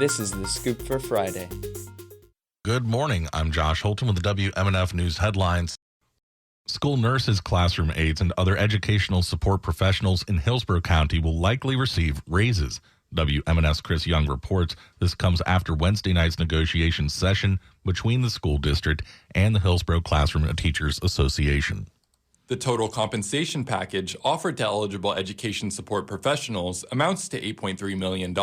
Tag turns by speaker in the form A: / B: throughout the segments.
A: This is The Scoop for Friday.
B: Good morning. I'm Josh Holton with the WMNF News headlines. School nurses, classroom aides, and other educational support professionals in Hillsborough County will likely receive raises. WMNF's Chris Young reports this comes after Wednesday night's negotiation session between the school district and the Hillsborough Classroom Teachers Association.
C: The total compensation package offered to eligible education support professionals amounts to $8.3 million.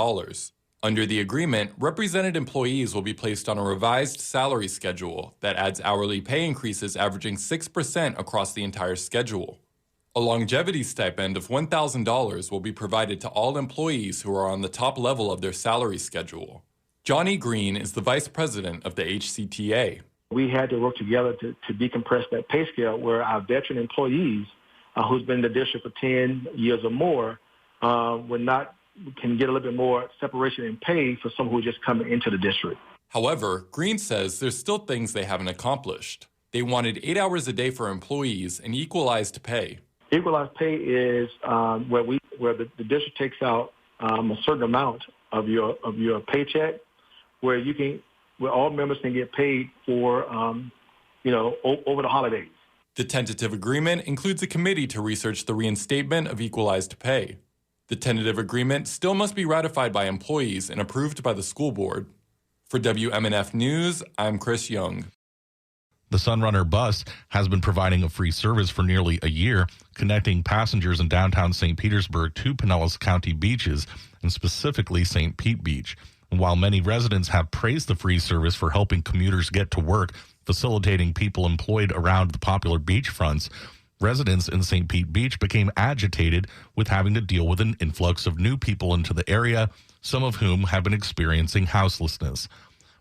C: Under the agreement, represented employees will be placed on a revised salary schedule that adds hourly pay increases averaging 6% across the entire schedule. A longevity stipend of $1,000 will be provided to all employees who are on the top level of their salary schedule. Johnny Green is the vice president of the HCTA.
D: We had to work together to decompress that pay scale where our veteran employees who's been in the district for 10 years or more can get a little bit more separation in pay for someone who's just coming into the district.
C: However, Green says there's still things they haven't accomplished. They wanted 8 hours a day for employees and equalized pay.
D: Equalized pay is where the district takes out a certain amount of your paycheck, where all members can get paid for over the holidays.
C: The tentative agreement includes a committee to research the reinstatement of equalized pay. The tentative agreement still must be ratified by employees and approved by the school board. For WMNF News, I'm Chris Young.
B: The Sunrunner bus has been providing a free service for nearly a year, connecting passengers in downtown St. Petersburg to Pinellas County beaches, and specifically St. Pete Beach. And while many residents have praised the free service for helping commuters get to work, facilitating people employed around the popular beachfronts, residents in St. Pete Beach became agitated with having to deal with an influx of new people into the area, some of whom have been experiencing houselessness.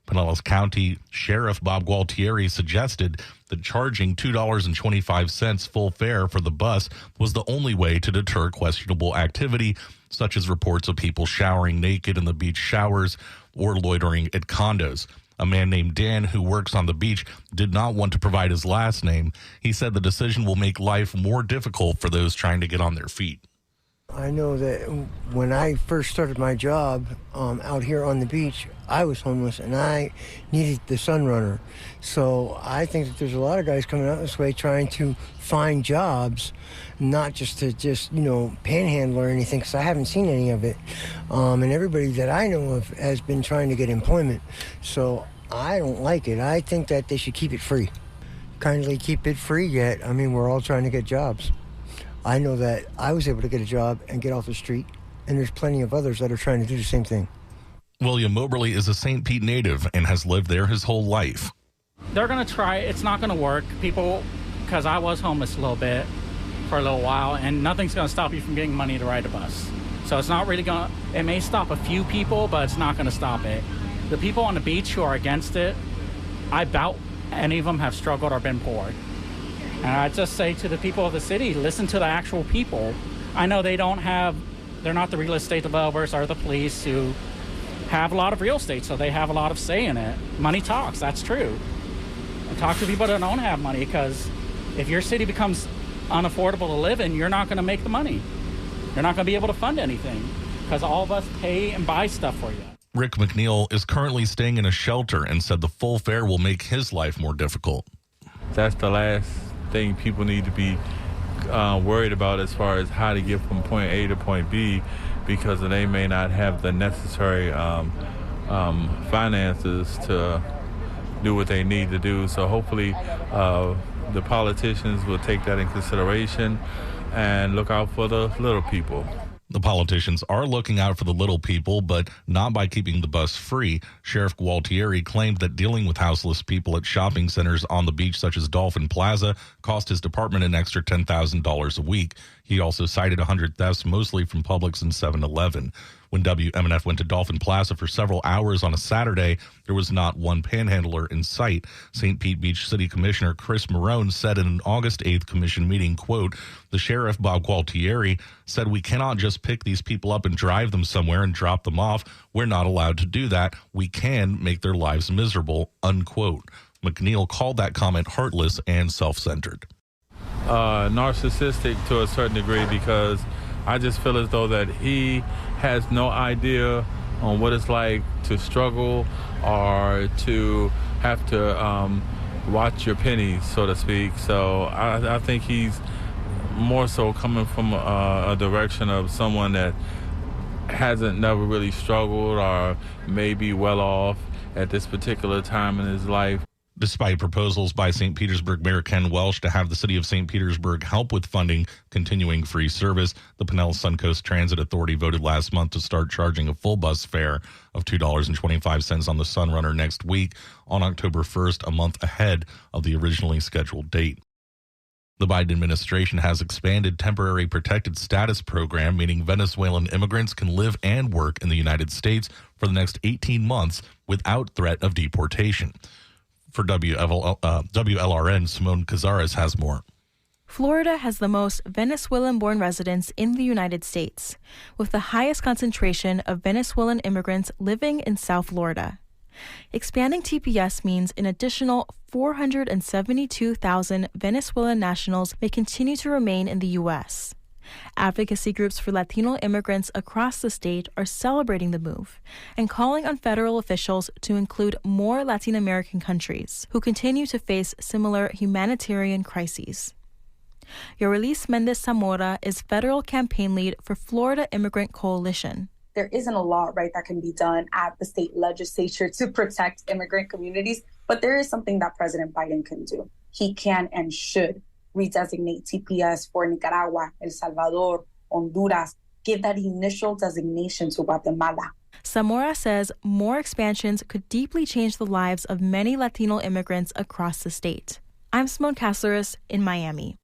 B: Pinellas County Sheriff Bob Gualtieri suggested that charging $2.25 full fare for the bus was the only way to deter questionable activity, such as reports of people showering naked in the beach showers or loitering at condos. A man named Dan who works on the beach did not want to provide his last name. He said the decision will make life more difficult for those trying to get on their feet.
E: I know that when I first started my job out here on the beach, I was homeless and I needed the Sunrunner. So I think that there's a lot of guys coming out this way trying to find jobs, not just to panhandle or anything, because I haven't seen any of it. And everybody that I know of has been trying to get employment. So I don't like it. I think that they should keep it free. Kindly keep it free yet. I mean, we're all trying to get jobs. I know that I was able to get a job and get off the street, and there's plenty of others that are trying to do the same thing.
B: William Moberly is a St. Pete native and has lived there his whole life.
F: They're going to try. It's not going to work. Because I was homeless a little bit for a little while, and nothing's going to stop you from getting money to ride a bus. So it's not really going to, it may stop a few people, but it's not going to stop it. The people on the beach who are against it, I doubt any of them have struggled or been poor. And I just say to the people of the city, listen to the actual people. I know they're not the real estate developers or the police who have a lot of real estate, so they have a lot of say in it. Money talks, that's true. And talk to people that don't have money, because if your city becomes unaffordable to live in, you're not going to make the money. You're not going to be able to fund anything, because all of us pay and buy stuff for you.
B: Rick McNeil is currently staying in a shelter and said the full fare will make his life more difficult.
G: That's the last thing people need to be worried about as far as how to get from point A to point B, because they may not have the necessary finances to do what they need to do. So hopefully the politicians will take that in consideration and look out for the little people.
B: The politicians are looking out for the little people, but not by keeping the bus free. Sheriff Gualtieri claimed that dealing with houseless people at shopping centers on the beach, such as Dolphin Plaza, cost his department an extra $10,000 a week. He also cited 100 thefts, mostly from Publix and 7-Eleven. When WMNF went to Dolphin Plaza for several hours on a Saturday, there was not one panhandler in sight. St. Pete Beach City Commissioner Chris Marone said in an August 8th commission meeting, quote, "The Sheriff, Bob Gualtieri, said we cannot just pick these people up and drive them somewhere and drop them off. We're not allowed to do that. We can make their lives miserable," unquote. McNeil called that comment heartless and self-centered.
G: Narcissistic to a certain degree, because I just feel as though that he has no idea on what it's like to struggle or to have to watch your pennies, so to speak. So I think he's more so coming from a direction of someone that hasn't never really struggled or may be well off at this particular time in his life.
B: Despite proposals by St. Petersburg Mayor Ken Welch to have the city of St. Petersburg help with funding continuing free service, the Pinellas Suncoast Transit Authority voted last month to start charging a full bus fare of $2.25 on the Sunrunner next week on October 1st, a month ahead of the originally scheduled date. The Biden administration has expanded temporary protected status program, meaning Venezuelan immigrants can live and work in the United States for the next 18 months without threat of deportation. For WLRN, Simone Cazares has more.
H: Florida has the most Venezuelan-born residents in the United States, with the highest concentration of Venezuelan immigrants living in South Florida. Expanding TPS means an additional 472,000 Venezuelan nationals may continue to remain in the U.S. Advocacy groups for Latino immigrants across the state are celebrating the move and calling on federal officials to include more Latin American countries who continue to face similar humanitarian crises. Yorelis Mendez Zamora is federal campaign lead for Florida Immigrant Coalition.
I: There isn't a lot, right, that can be done at the state legislature to protect immigrant communities, but there is something that President Biden can do. He can and should redesignate TPS for Nicaragua, El Salvador, Honduras, give that initial designation to Guatemala.
H: Zamora says more expansions could deeply change the lives of many Latino immigrants across the state. I'm Simone Cazares in Miami.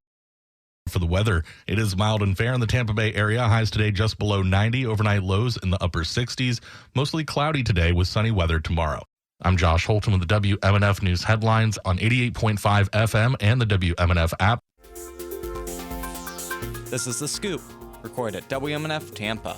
B: For the weather, it is mild and fair in the Tampa Bay area. Highs today just below 90, overnight lows in the upper 60s. Mostly cloudy today with sunny weather tomorrow. I'm Josh Holton with the WMNF News headlines on 88.5 FM and the WMNF app.
A: This is The Scoop, recorded at WMNF Tampa.